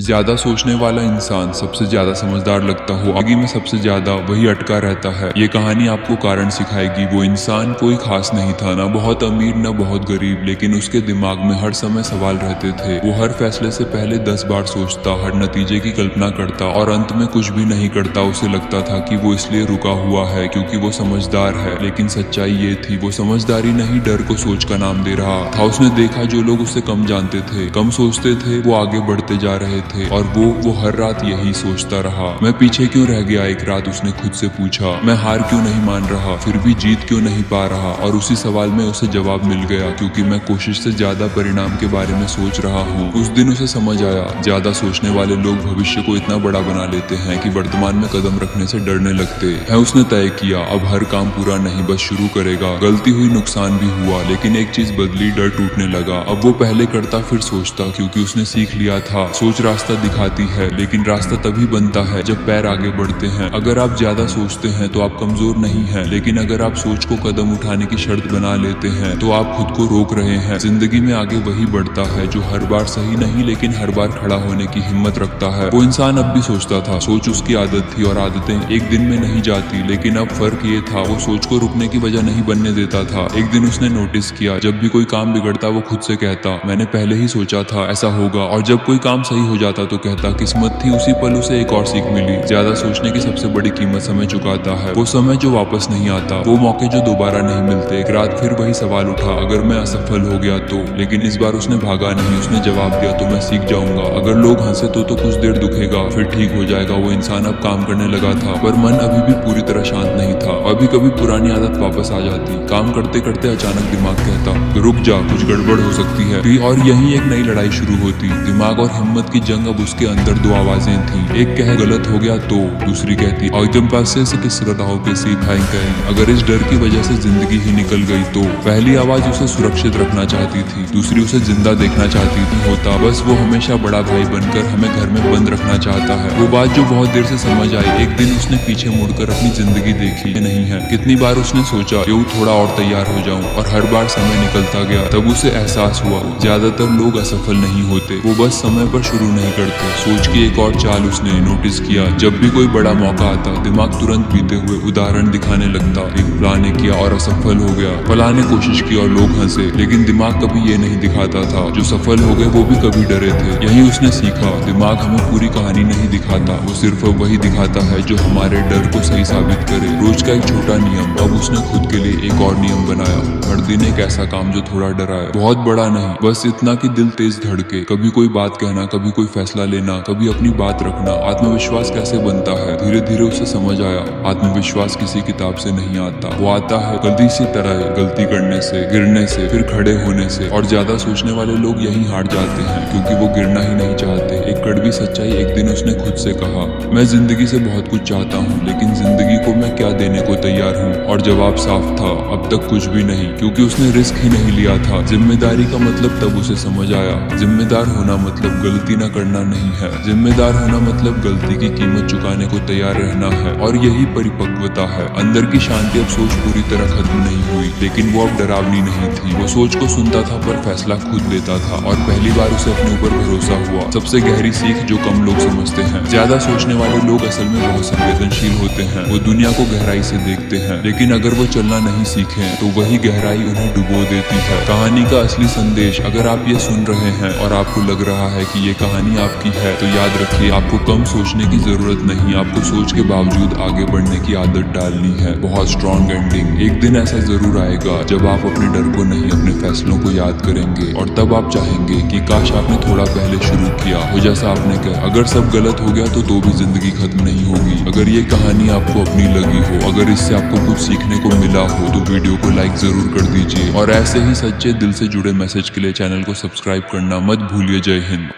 ज्यादा सोचने वाला इंसान सबसे ज्यादा समझदार लगता हो, आगे में सबसे ज्यादा वही अटका रहता है। ये कहानी आपको कारण सिखाएगी। वो इंसान कोई खास नहीं था, ना बहुत अमीर न बहुत गरीब, लेकिन उसके दिमाग में हर समय सवाल रहते थे। वो हर फैसले से पहले 10 बार सोचता, हर नतीजे की कल्पना करता और अंत में कुछ भी नहीं करता। उसे लगता था कि वो इसलिए रुका हुआ है क्योंकि वो समझदार है, लेकिन सच्चाई ये थी वो समझदारी नहीं, डर को सोच का नाम दे रहा था। उसने देखा जो लोग उससे कम जानते थे, कम सोचते थे, वो आगे बढ़ते जा रहे थे और वो हर रात यही सोचता रहा, मैं पीछे क्यों रह गया। एक रात उसने खुद से पूछा, मैं हार क्यों नहीं मान रहा, फिर भी जीत क्यों नहीं पा रहा। और उसी सवाल में उसे जवाब मिल गया, क्योंकि मैं कोशिश से ज्यादा परिणाम के बारे में सोच रहा हूँ। उस दिन उसे समझ आया, ज्यादा सोचने वाले लोग भविष्य को इतना बड़ा बना लेते हैं कि वर्तमान में कदम रखने से डरने लगते हैं। उसने तय किया, अब हर काम पूरा नहीं बस शुरू करेगा। गलती हुई, नुकसान भी हुआ, लेकिन एक चीज बदली, डर टूटने लगा। अब वो पहले करता फिर सोचता, क्योंकि उसने सीख लिया था सोच रास्ता दिखाती है, लेकिन रास्ता तभी बनता है जब पैर आगे बढ़ते हैं। अगर आप ज्यादा सोचते हैं तो आप कमजोर नहीं हैं, लेकिन अगर आप सोच को कदम उठाने की शर्त बना लेते हैं तो आप खुद को रोक रहे हैं। जिंदगी में आगे वही बढ़ता है जो हर बार सही नहीं लेकिन हर बार खड़ा होने की हिम्मत रखता है। वो इंसान अब भी सोचता था, सोच उसकी आदत थी और आदतें एक दिन में नहीं जाती, लेकिन अब फर्क ये था वो सोच को रुकने की वजह नहीं बनने देता था। एक दिन उसने नोटिस किया, जब भी कोई काम बिगड़ता वो खुद से कहता, मैंने पहले ही सोचा था ऐसा होगा। और जब कोई काम सही हो जाता तो कहता, किस्मत थी। उसी पल उसे एक और सीख मिली, ज्यादा सोचने की सबसे बड़ी कीमत समय चुकाता है। वो समय जो वापस नहीं आता, वो मौके जो दोबारा नहीं मिलते। एक रात फिर वही सवाल उठा, अगर मैं असफल हो गया तो। लेकिन इस बार उसने भागा नहीं, उसने जवाब दिया, तो मैं सीख जाऊंगा। अगर लोग हंसे तो कुछ देर दुखेगा, फिर ठीक हो जाएगा। वो इंसान अब काम करने लगा था, पर मन अभी भी पूरी तरह शांत नहीं था। अभी कभी पुरानी आदत वापस आ जाती। काम करते करते अचानक दिमाग कहता, रुक जा, कुछ गड़बड़ हो सकती है। और यही एक नई लड़ाई शुरू होती। दिमाग और हिम्मत की जंग। अब उसके अंदर दो आवाजें थी, एक कहे गलत हो गया तो, दूसरी कहती और तुम पासे से किस रहो के सीखाई कहीं, अगर इस डर की वजह से जिंदगी ही निकल गई तो। पहली आवाज उसे सुरक्षित रखना चाहती थी, दूसरी उसे जिंदा देखना चाहती थी। होता बस वो हमेशा बड़ा भाई बनकर हमें घर में बंद रखना चाहता है। वो बात जो बहुत देर से समझ आई। एक दिन उसने पीछे मुड़कर अपनी जिंदगी देखी नहीं है। कितनी बार उसने सोचा यूं थोड़ा और तैयार हो जाऊं, और हर बार समय निकलता गया। तब उसे एहसास हुआ, ज्यादातर लोग असफल नहीं होते, वो बस समय पर शुरू नहीं करते। सोच की एक और चाल उसने नोटिस किया, जब भी कोई बड़ा मौका आता दिमाग तुरंत पीते हुए उदाहरण दिखाने लगता। एक फलां ने किया और असफल हो गया, फलां ने कोशिश की और लोग हंसे, लेकिन दिमाग कभी ये नहीं दिखाता था जो सफल हो गए वो भी कभी डरे थे। यही उसने सीखा, दिमाग हमें पूरी कहानी नहीं दिखाता, वो सिर्फ वही दिखाता है जो हमारे डर को सही साबित करे। रोज का एक छोटा नियम। अब उसने खुद के लिए एक और नियम बनाया, हर दिन एक ऐसा काम जो थोड़ा डराए, बहुत बड़ा नहीं, बस इतना कि दिल तेज धड़के। कभी कोई बात कहना, कभी कोई फैसला लेना, कभी अपनी बात रखना। आत्मविश्वास कैसे बनता है? धीरे धीरे उसे समझ आया, आत्मविश्वास किसी किताब से नहीं आता, वो आता है गलती से तरह, गलती करने से, गिरने से, फिर खड़े होने से। और ज्यादा सोचने वाले लोग यही हार जाते हैं, क्योंकि वो गिरना ही नहीं चाहते। एक कड़वी सच्चाई। एक दिन उसने खुद से कहा, मैं जिंदगी से बहुत कुछ चाहता हूँ, लेकिन जिंदगी को मैं क्या देने को तैयार हूँ। और जवाब साफ था, अब तक कुछ भी नहीं, क्योंकि उसने रिस्क ही नहीं लिया था। जिम्मेदारी का मतलब तब उसे समझ आया, जिम्मेदार होना मतलब गलती न करना नहीं है, जिम्मेदार होना मतलब गलती की कीमत चुकाने को तैयार रहना है। और यही परिपक्वता है। अंदर की शांति। अब सोच पूरी तरह खत्म नहीं हुई, लेकिन वो अब डरावनी नहीं थी। वो सोच को सुनता था पर फैसला खुद लेता था, और पहली बार उसे अपने ऊपर भरोसा हुआ। सबसे गहरी सीख जो कम लोग समझते हैं, ज्यादा सोचने वाले लोग असल में बहुत संवेदनशील होते हैं। वो दुनिया को गहराई से देखते हैं, लेकिन अगर वो चलना नहीं सीखे तो वही गहराई उन्हें डुबो देती है। कहानी का असली संदेश, अगर आप ये सुन रहे हैं और आपको लग रहा है कि ये कहानी आपकी है, तो याद रखिए, आपको कम सोचने की जरूरत नहीं, आपको सोच के बावजूद आगे बढ़ने की आदत डालनी है। बहुत स्ट्रॉन्ग एंडिंग। एक दिन ऐसा जरूर आएगा जब आप अपने डर को नहीं, अपने फैसलों को याद करेंगे, और तब आप चाहेंगे कि काश आपने थोड़ा पहले शुरू किया हो जैसा आपने कहा। अगर सब गलत हो गया तो भी जिंदगी खत्म नहीं होगी। अगर ये कहानी आपको अपनी लगी हो, अगर इससे आपको कुछ सीखने को मिला हो, तो वीडियो को लाइक जरूर कर दीजिए। और ऐसे ही सच्चे दिल से जुड़े मैसेज के लिए चैनल को सब्सक्राइब करना मत भूलिए। जय हिंद।